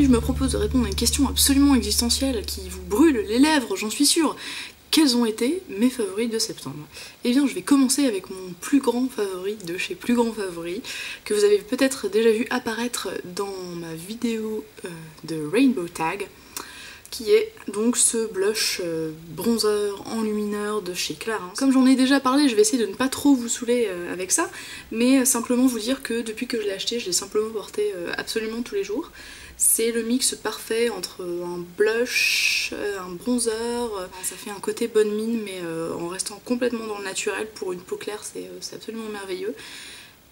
je me propose de répondre à une question absolument existentielle qui vous brûle les lèvres, j'en suis sûre. Quels ont été mes favoris de septembre? Eh bien je vais commencer avec mon plus grand favori de chez Plus Grand Favori, que vous avez peut-être déjà vu apparaître dans ma vidéo de Rainbow Tag, qui est donc ce blush bronzer enlumineur de chez Clarins. Comme j'en ai déjà parlé, je vais essayer de ne pas trop vous saouler avec ça, mais simplement vous dire que depuis que je l'ai acheté, je l'ai simplement porté absolument tous les jours. C'est le mix parfait entre un blush, un bronzer, ça fait un côté bonne mine mais en restant complètement dans le naturel. Pour une peau claire c'est absolument merveilleux.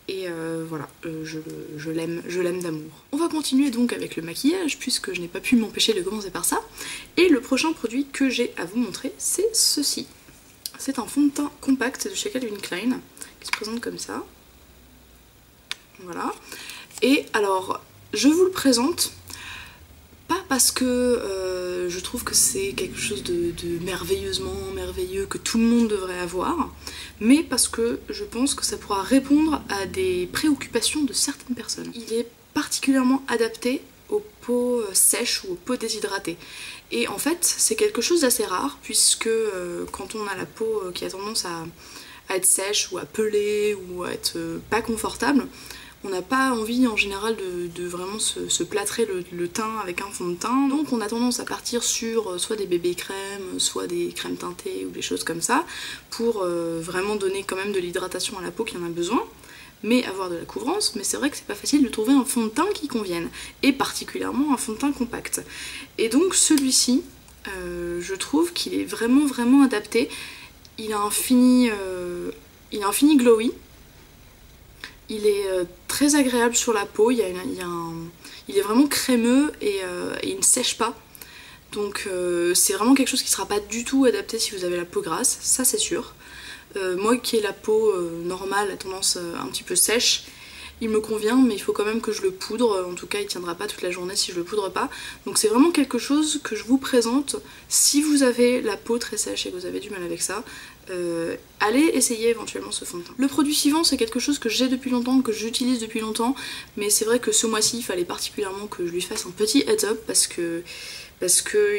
Et voilà, je l'aime d'amour. On va continuer donc avec le maquillage puisque je n'ai pas pu m'empêcher de commencer par ça. Et le prochain produit que j'ai à vous montrer c'est ceci. C'est un fond de teint compact de chez Calvin Klein qui se présente comme ça. Voilà. Et alors je vous le présente pas parce que je trouve que c'est quelque chose de merveilleusement merveilleux que tout le monde devrait avoir, mais parce que je pense que ça pourra répondre à des préoccupations de certaines personnes. Il est particulièrement adapté aux peaux sèches ou aux peaux déshydratées. Et en fait, c'est quelque chose d'assez rare, puisque quand on a la peau qui a tendance à être sèche ou à peler ou à être pas confortable, on n'a pas envie en général de vraiment se plâtrer le teint avec un fond de teint, donc on a tendance à partir sur soit des bébés crèmes, soit des crèmes teintées ou des choses comme ça, pour vraiment donner quand même de l'hydratation à la peau qui en a besoin, mais avoir de la couvrance. Mais c'est vrai que c'est pas facile de trouver un fond de teint qui convienne, et particulièrement un fond de teint compact. Et donc celui-ci, je trouve qu'il est vraiment adapté. Il a un fini glowy. Il est très agréable sur la peau, il est vraiment crémeux et il ne sèche pas. Donc c'est vraiment quelque chose qui ne sera pas du tout adapté si vous avez la peau grasse, ça c'est sûr. Moi qui ai la peau normale, à tendance un petit peu sèche, il me convient, mais il faut quand même que je le poudre. En tout cas il tiendra pas toute la journée si je le poudre pas. Donc c'est vraiment quelque chose que je vous présente si vous avez la peau très sèche et que vous avez du mal avec ça. Allez essayer éventuellement ce fond de teint. Le produit suivant c'est quelque chose que j'ai depuis longtemps, que j'utilise depuis longtemps, mais c'est vrai que ce mois-ci il fallait particulièrement que je lui fasse un petit heads up parce que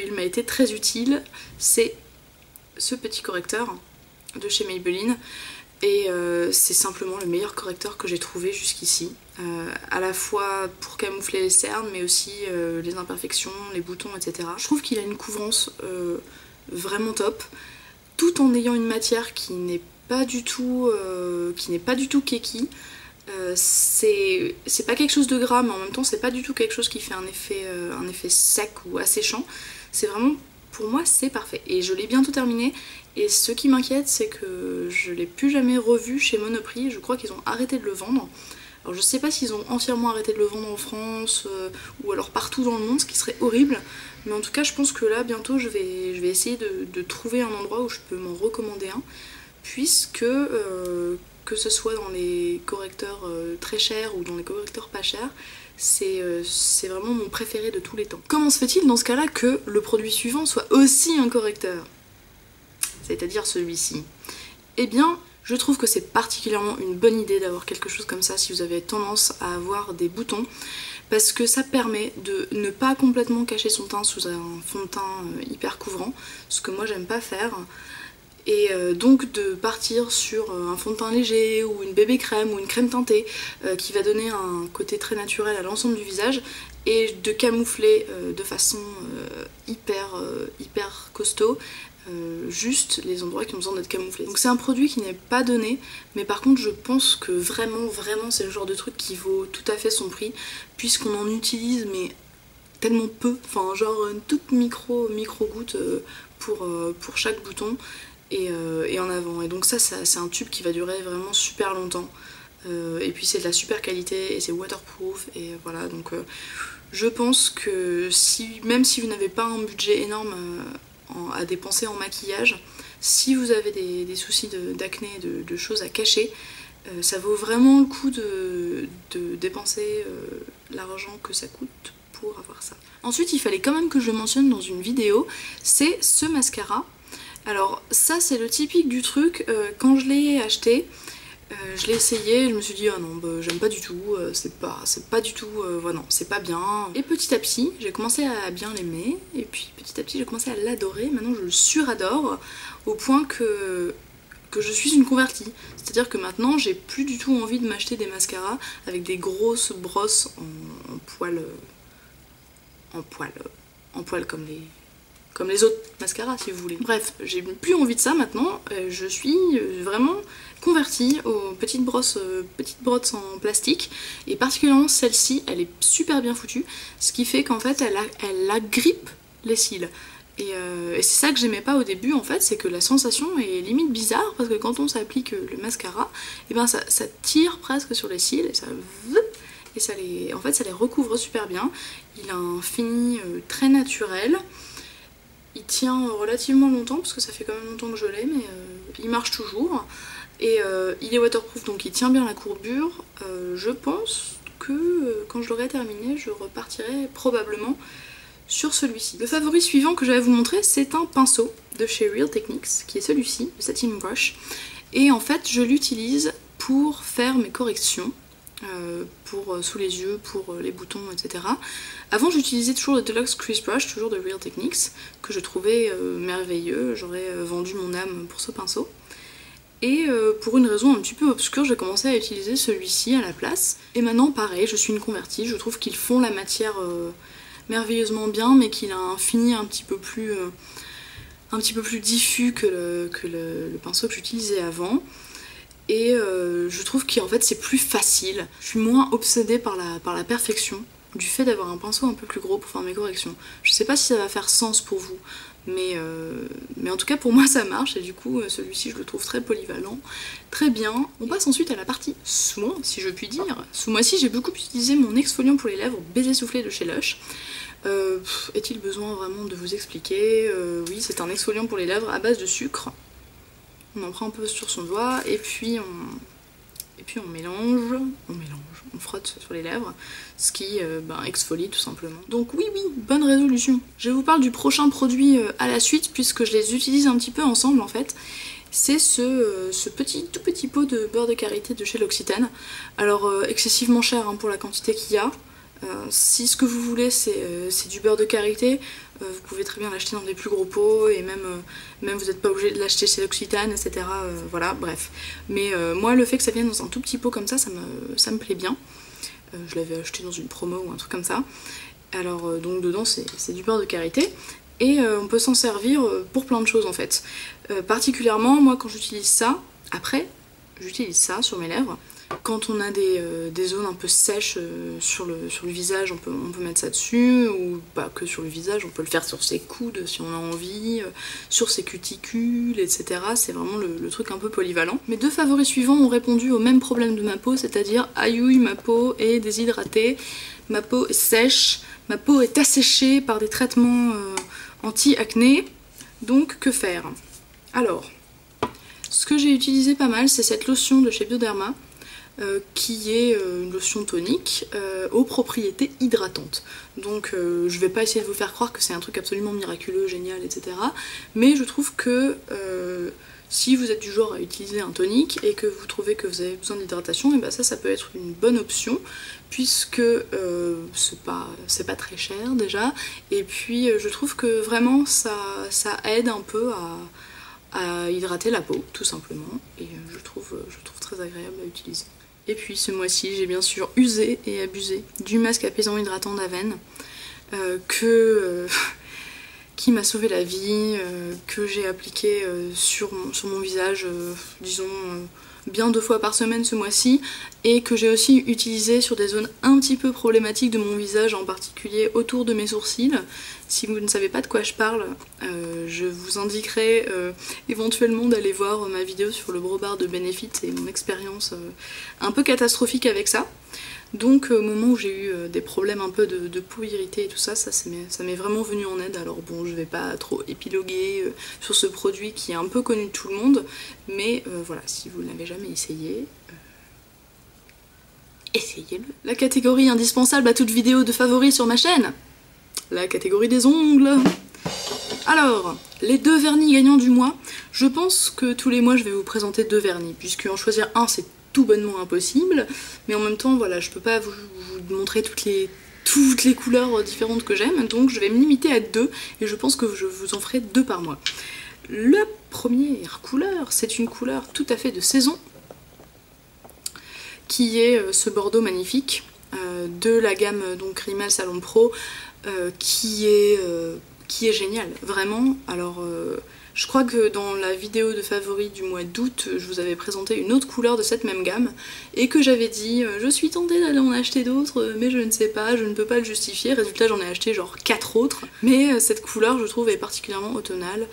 il m'a été très utile. C'est ce petit correcteur de chez Maybelline et c'est simplement le meilleur correcteur que j'ai trouvé jusqu'ici, à la fois pour camoufler les cernes mais aussi les imperfections, les boutons, etc. Je trouve qu'il a une couvrance vraiment top, tout en ayant une matière qui n'est pas du tout keki. C'est pas quelque chose de gras, mais en même temps c'est pas du tout quelque chose qui fait un effet sec ou asséchant. C'est vraiment, pour moi c'est parfait. Et je l'ai bientôt terminé, et ce qui m'inquiète c'est que je l'ai plus jamais revu chez Monoprix. Je crois qu'ils ont arrêté de le vendre. Alors je sais pas s'ils ont entièrement arrêté de le vendre en France ou alors partout dans le monde, ce qui serait horrible. Mais en tout cas je pense que là bientôt je vais essayer de trouver un endroit où je peux m'en recommander un, puisque que ce soit dans les correcteurs très chers ou dans les correcteurs pas chers, c'est vraiment mon préféré de tous les temps. Comment se fait-il dans ce cas-là que le produit suivant soit aussi un correcteur, c'est-à-dire celui-ci? Eh bien je trouve que c'est particulièrement une bonne idée d'avoir quelque chose comme ça si vous avez tendance à avoir des boutons, parce que ça permet de ne pas complètement cacher son teint sous un fond de teint hyper couvrant, ce que moi j'aime pas faire, et donc de partir sur un fond de teint léger ou une bébé crème ou une crème teintée qui va donner un côté très naturel à l'ensemble du visage, et de camoufler de façon hyper costaud juste les endroits qui ont besoin d'être camouflés. Donc c'est un produit qui n'est pas donné, mais par contre je pense que vraiment c'est le genre de truc qui vaut tout à fait son prix, puisqu'on en utilise mais tellement peu, enfin genre une toute micro goutte pour chaque bouton et en avant. Et donc ça c'est un tube qui va durer vraiment super longtemps, et puis c'est de la super qualité et c'est waterproof, et voilà. Donc je pense que même si vous n'avez pas un budget énorme à dépenser en maquillage, si vous avez des soucis d'acné, de choses à cacher, ça vaut vraiment le coup de dépenser l'argent que ça coûte pour avoir ça. Ensuite il fallait quand même que je le mentionne dans une vidéo, c'est ce mascara. Alors ça c'est le typique du truc, quand je l'ai acheté, Je l'ai essayé, je me suis dit ah non bah, j'aime pas du tout, c'est pas du tout, voilà, non, c'est pas bien. Et petit à petit j'ai commencé à bien l'aimer, et puis petit à petit j'ai commencé à l'adorer, maintenant je le suradore au point que je suis une convertie. C'est-à-dire que maintenant j'ai plus du tout envie de m'acheter des mascaras avec des grosses brosses en poil comme les autres mascaras si vous voulez. Bref, j'ai plus envie de ça maintenant, je suis vraiment convertie aux petites brosses en plastique, et particulièrement celle-ci, elle est super bien foutue, ce qui fait qu'en fait elle agrippe les cils. Et c'est ça que j'aimais pas au début en fait, c'est que la sensation est limite bizarre, parce que quand on s'applique le mascara, et ben ça tire presque sur les cils, et ça les recouvre super bien. Il a un fini très naturel. Il tient relativement longtemps, parce que ça fait quand même longtemps que je l'ai, mais il marche toujours. Et il est waterproof, donc il tient bien la courbure. Je pense que quand je l'aurai terminé, je repartirai probablement sur celui-ci. Le favori suivant que je vais vous montrer, c'est un pinceau de chez Real Techniques, qui est celui-ci, le Setting Brush. Et en fait, je l'utilise pour faire mes corrections. Sous les yeux, pour les boutons, etc. Avant j'utilisais toujours le Deluxe Crease Brush, toujours de Real Techniques, que je trouvais merveilleux, j'aurais vendu mon âme pour ce pinceau. Et pour une raison un petit peu obscure, j'ai commencé à utiliser celui-ci à la place. Et maintenant pareil, je suis une convertie, je trouve qu'ils font la matière merveilleusement bien, mais qu'il a un fini un petit peu plus diffus que le pinceau que j'utilisais avant. Et je trouve qu'en fait c'est plus facile. Je suis moins obsédée par la perfection du fait d'avoir un pinceau un peu plus gros pour faire mes corrections. Je sais pas si ça va faire sens pour vous, mais en tout cas pour moi ça marche, et du coup celui-ci je le trouve très polyvalent, très bien. On passe ensuite à la partie soin, si je puis dire. Ce mois-ci j'ai beaucoup utilisé mon exfoliant pour les lèvres Baiser Soufflé de chez Lush. Est-il besoin vraiment de vous expliquer? Oui, c'est un exfoliant pour les lèvres à base de sucre. On en prend un peu sur son doigt et puis on mélange, on frotte sur les lèvres, ce qui exfolie tout simplement. Donc oui, bonne résolution. Je vous parle du prochain produit à la suite, puisque je les utilise un petit peu ensemble en fait. C'est ce tout petit pot de beurre de karité de chez L'Occitane. Alors excessivement cher hein, pour la quantité qu'il y a. Si ce que vous voulez c'est du beurre de karité, vous pouvez très bien l'acheter dans des plus gros pots, et même vous n'êtes pas obligé de l'acheter chez L'Occitane, etc. Voilà, bref. Mais moi le fait que ça vienne dans un tout petit pot comme ça me plaît bien. Je l'avais acheté dans une promo ou un truc comme ça. Alors donc dedans c'est du beurre de karité, et on peut s'en servir pour plein de choses en fait. Particulièrement moi quand j'utilise ça, après j'utilise ça sur mes lèvres. Quand on a des zones un peu sèches sur le visage, on peut mettre ça dessus, ou pas que sur le visage, on peut le faire sur ses coudes si on a envie, sur ses cuticules, etc. C'est vraiment le truc un peu polyvalent. Mes deux favoris suivants ont répondu au même problème de ma peau, c'est-à-dire aïe, ma peau est déshydratée, ma peau est sèche, ma peau est asséchée par des traitements anti-acné, donc que faire? Alors, ce que j'ai utilisé pas mal, c'est cette lotion de chez Bioderma, qui est une lotion tonique aux propriétés hydratantes. Donc je vais pas essayer de vous faire croire que c'est un truc absolument miraculeux, génial, etc. Mais je trouve que si vous êtes du genre à utiliser un tonique et que vous trouvez que vous avez besoin d'hydratation, et ben ça peut être une bonne option, puisque c'est pas très cher déjà, et puis je trouve que vraiment ça aide un peu à hydrater la peau, tout simplement, et je trouve très agréable à utiliser. Et puis ce mois-ci, j'ai bien sûr usé et abusé du masque apaisant hydratant d'Aven, qui m'a sauvé la vie, que j'ai appliqué sur mon visage, disons bien 2 fois par semaine ce mois-ci, et que j'ai aussi utilisé sur des zones un petit peu problématiques de mon visage, en particulier autour de mes sourcils. Si vous ne savez pas de quoi je parle, je vous indiquerai éventuellement d'aller voir ma vidéo sur le Brow Bar de Benefit et mon expérience un peu catastrophique avec ça. Donc au moment où j'ai eu des problèmes un peu de peau irritée et tout ça, ça m'est vraiment venu en aide. Alors bon, je vais pas trop épiloguer sur ce produit qui est un peu connu de tout le monde, mais voilà, si vous ne l'avez jamais essayé, essayez-le. La catégorie indispensable à toute vidéo de favoris sur ma chaîne, la catégorie des ongles. Alors, les 2 vernis gagnants du mois, je pense que tous les mois je vais vous présenter 2 vernis, puisque en choisir un c'est tout bonnement impossible, mais en même temps voilà, je peux pas vous montrer toutes les couleurs différentes que j'aime, donc je vais me limiter à 2 et je pense que je vous en ferai 2 par mois. La première couleur, c'est une couleur tout à fait de saison, qui est ce bordeaux magnifique de la gamme donc Rimmel Salon Pro, qui est génial, vraiment. Alors je crois que dans la vidéo de favoris du mois d'août, je vous avais présenté une autre couleur de cette même gamme et que j'avais dit je suis tentée d'aller en acheter d'autres mais je ne sais pas, je ne peux pas le justifier. Résultat, j'en ai acheté genre 4 autres, mais cette couleur je trouve est particulièrement automnale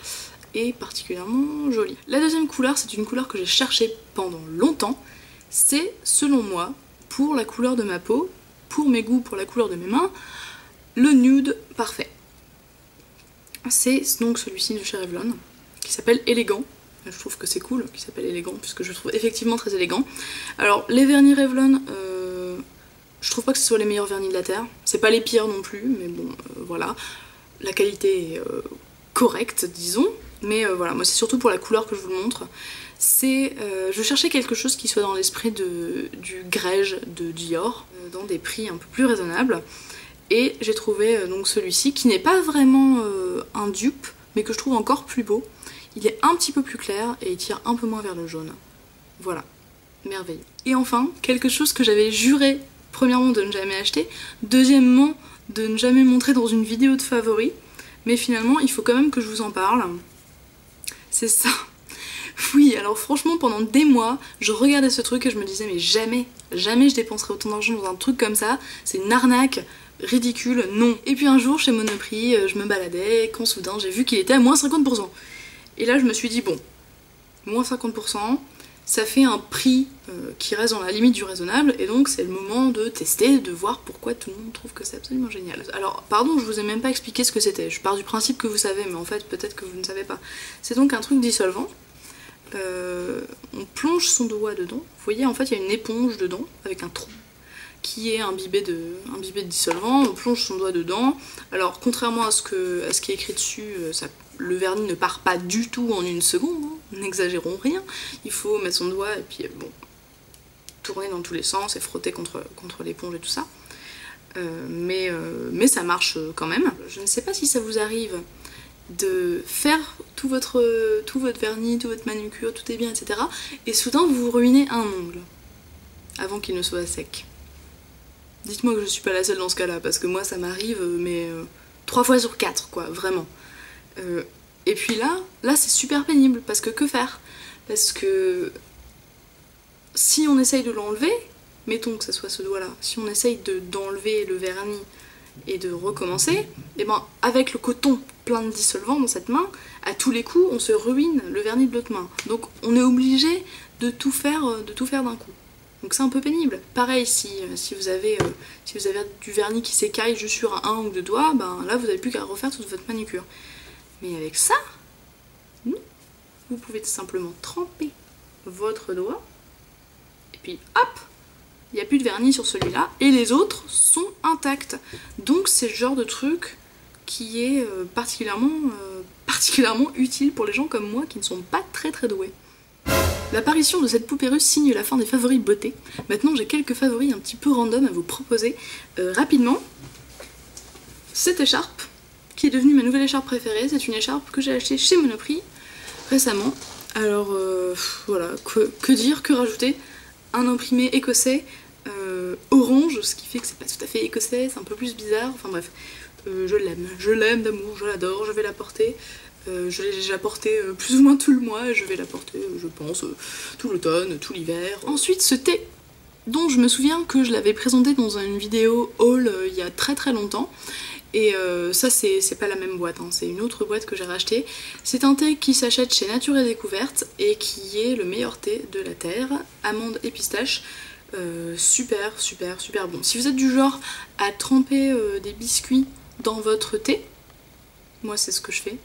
et particulièrement jolie. La deuxième couleur, c'est une couleur que j'ai cherchée pendant longtemps. C'est, selon moi, pour la couleur de ma peau, pour mes goûts, pour la couleur de mes mains, le nude parfait. C'est donc celui-ci de chez Revlon, qui s'appelle Élégant. Je trouve que c'est cool qu'il s'appelle Élégant, puisque je le trouve effectivement très élégant. Alors, les vernis Revlon, je trouve pas que ce soit les meilleurs vernis de la Terre. C'est pas les pires non plus, mais bon, voilà. La qualité est correcte, disons. Mais voilà, moi c'est surtout pour la couleur que je vous le montre. Je cherchais quelque chose qui soit dans l'esprit du Grège de Dior, dans des prix un peu plus raisonnables. Et j'ai trouvé donc celui-ci, qui n'est pas vraiment un dupe, mais que je trouve encore plus beau. Il est un petit peu plus clair et il tire un peu moins vers le jaune. Voilà, merveilleux. Et enfin, quelque chose que j'avais juré, premièrement, de ne jamais acheter, deuxièmement, de ne jamais montrer dans une vidéo de favoris, mais finalement, il faut quand même que je vous en parle. C'est ça. Oui, alors franchement, pendant des mois, je regardais ce truc et je me disais, mais jamais, jamais je dépenserai autant d'argent dans un truc comme ça, c'est une arnaque. Ridicule, non. Et puis un jour chez Monoprix, je me baladais, quand soudain j'ai vu qu'il était à moins 50%. Et là je me suis dit bon, moins 50%, ça fait un prix qui reste dans la limite du raisonnable, et donc c'est le moment de tester, de voir pourquoi tout le monde trouve que c'est absolument génial. Alors pardon, je vous ai même pas expliqué ce que c'était, je pars du principe que vous savez, mais en fait peut-être que vous ne savez pas. C'est donc un truc dissolvant, on plonge son doigt dedans, vous voyez en fait il y a une éponge dedans, avec un trou, qui est imbibé de dissolvant, on plonge son doigt dedans. Alors contrairement à ce qui est écrit dessus, le vernis ne part pas du tout en une seconde, hein, n'exagérons rien. Il faut mettre son doigt et puis bon, tourner dans tous les sens et frotter contre l'éponge et tout ça. Mais ça marche quand même. Je ne sais pas si ça vous arrive de faire tout votre vernis, toute votre manucure, tout est bien, etc. Et soudain vous vous ruinez un ongle avant qu'il ne soit sec. Dites-moi que je suis pas la seule dans ce cas-là, parce que moi ça m'arrive, mais 3 fois sur 4, quoi, vraiment. Et puis là c'est super pénible, parce que faire? Parce que si on essaye de l'enlever, mettons que ce soit ce doigt-là, si on essaye d'enlever le vernis et de recommencer, et ben avec le coton plein de dissolvant dans cette main, à tous les coups on se ruine le vernis de l'autre main. Donc on est obligé de tout faire d'un coup. Donc c'est un peu pénible. Pareil, si vous avez du vernis qui s'écaille juste sur un ou 2 doigts, ben là vous n'avez plus qu'à refaire toute votre manucure. Mais avec ça, non. Vous pouvez tout simplement tremper votre doigt, et puis hop, il n'y a plus de vernis sur celui-là, et les autres sont intacts. Donc c'est le genre de truc qui est particulièrement utile pour les gens comme moi qui ne sont pas très doués. L'apparition de cette poupée russe signe la fin des favoris beauté. Maintenant j'ai quelques favoris un petit peu random à vous proposer rapidement. Cette écharpe, qui est devenue ma nouvelle écharpe préférée, c'est une écharpe que j'ai achetée chez Monoprix récemment. Alors voilà, que dire, que rajouter? Un imprimé écossais orange, ce qui fait que c'est pas tout à fait écossais, c'est un peu plus bizarre, enfin bref. Je l'aime d'amour, je l'adore, je vais la porter. Je l'ai déjà porté plus ou moins tout le mois et je vais la porter, je pense, tout l'automne, tout l'hiver. Ensuite, ce thé, dont je me souviens que je l'avais présenté dans une vidéo haul il y a très longtemps. Et ça, c'est pas la même boîte, hein, c'est une autre boîte que j'ai rachetée. C'est un thé qui s'achète chez Nature et Découverte et qui est le meilleur thé de la Terre, amande et pistache. Super bon. Si vous êtes du genre à tremper des biscuits dans votre thé, moi c'est ce que je fais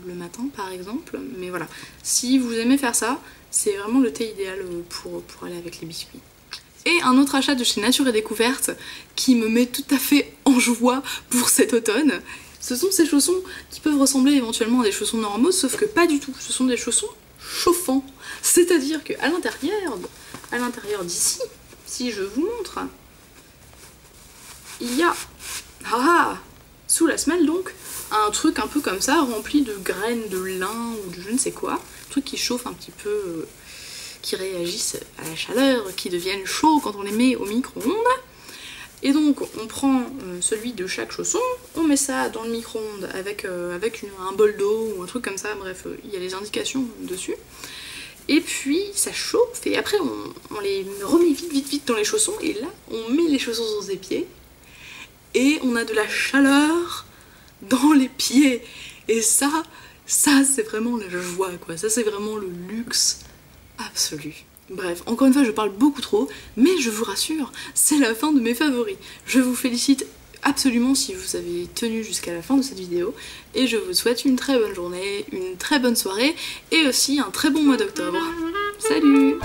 le matin par exemple, mais voilà, si vous aimez faire ça, c'est vraiment le thé idéal pour aller avec les biscuits. Et un autre achat de chez Nature et Découverte qui me met tout à fait en joie pour cet automne, ce sont ces chaussons qui peuvent ressembler éventuellement à des chaussons normaux, sauf que pas du tout, ce sont des chaussons chauffants. C'est-à-dire qu'à l'intérieur d'ici, si je vous montre, il y a, sous la semelle donc, un truc un peu comme ça, rempli de graines de lin ou de je ne sais quoi, un truc qui chauffe un petit peu, qui réagissent à la chaleur, qui deviennent chauds quand on les met au micro-ondes. Et donc on prend celui de chaque chausson, on met ça dans le micro-ondes avec un bol d'eau ou un truc comme ça, bref, il y a les indications dessus. Et puis ça chauffe et après on les remet vite dans les chaussons et là on met les chaussons sur ses pieds et on a de la chaleur dans les pieds. Et ça c'est vraiment la joie quoi, ça c'est vraiment le luxe absolu. Bref, encore une fois je parle beaucoup trop, mais je vous rassure, c'est la fin de mes favoris. Je vous félicite absolument si vous avez tenu jusqu'à la fin de cette vidéo, et je vous souhaite une très bonne journée, une très bonne soirée, et aussi un très bon mois d'octobre. Salut!